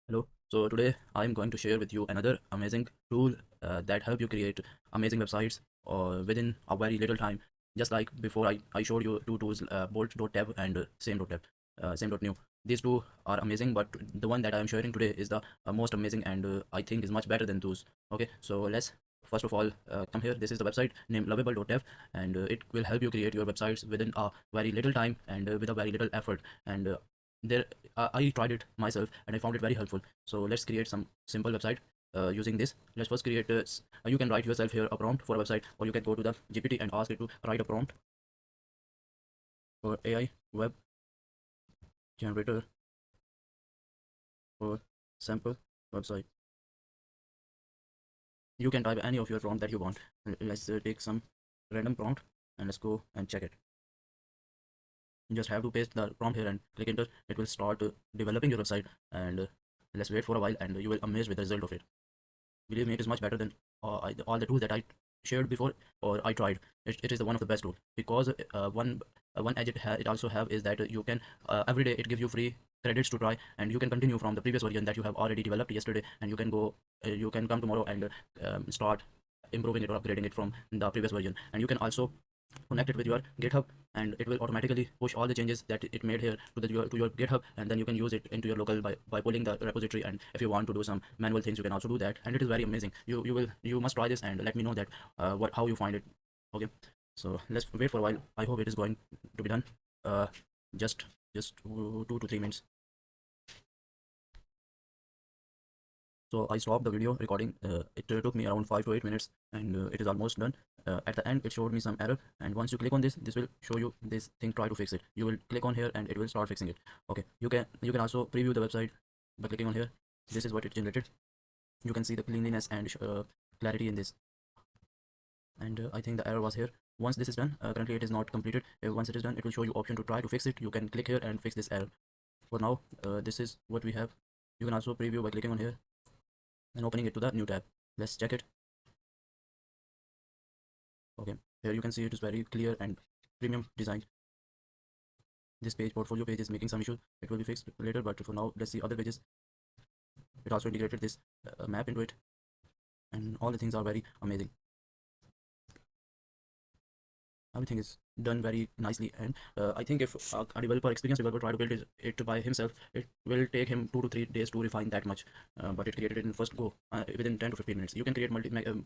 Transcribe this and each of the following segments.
Hello. So today I'm going to share with you another amazing tool that help you create amazing websites or within a very little time. Just like before, I showed you two tools, bolt.dev and same.new. These two are amazing, but the one that I am sharing today is the most amazing and I think is much better than those. Okay, so let's first of all come here. This is the website named Lovable.dev, and it will help you create your websites within a very little time and with a very little effort. And there I tried it myself and I found it very helpful. So let's create some simple website using this. Let's first create you can write yourself here a prompt for a website, or you can go to the GPT and ask it to write a prompt for AI web generator for sample website. You can type any of your prompt that you want. Let's take some random prompt and let's go and check it. You just have to paste the prompt here and click enter. It will start developing your website, and let's wait for a while and you will amazed with the result of it. Believe me, it is much better than all the tools that I shared before or I tried. It is the one of the best tool, because one edge it also have is that you can every day it gives you free credits to try, and you can continue from the previous version that you have already developed yesterday, and you can go you can come tomorrow and start improving it or upgrading it from the previous version. And you can also connect it with your GitHub, and it will automatically push all the changes that it made here to your GitHub, and then you can use it into your local by pulling the repository. And if you want to do some manual things, you can also do that, and it is very amazing. You must try this and let me know that what how you find it. Okay, so let's wait for a while. I hope it is going to be done. uh just 2 to 3 minutes. So I stopped the video recording. It took me around 5 to 8 minutes, and it is almost done. At the end, it showed me some error, and once you click on this will show you this thing. Try to fix it. You will click on here, and it will start fixing it. Okay, you can also preview the website by clicking on here. This is what it generated. You can see the cleanliness and clarity in this, and I think the error was here. Once this is done, currently it is not completed. Once it is done, it will show you option to try to fix it. You can click here and fix this error. For now, this is what we have. You can also preview by clicking on here and opening it to the new tab. Let's check it. Okay, here you can see it is very clear and premium design. This portfolio page is making some issue. It will be fixed later, but for now let's see other pages. It also integrated this map into it, and all the things are very amazing. Everything is done very nicely, and I think if a developer, experienced developer, try to build it by himself, it will take him 2 to 3 days to refine that much. But it created it in first go, within 10 to 15 minutes. You can create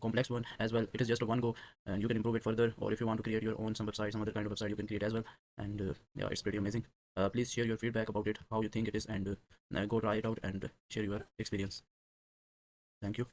complex one as well. It is just a one go, and you can improve it further, or if you want to create your own some website, some other kind of website, you can create as well. And yeah, it's pretty amazing. Please share your feedback about it, how you think it is, and go try it out and share your experience. Thank you.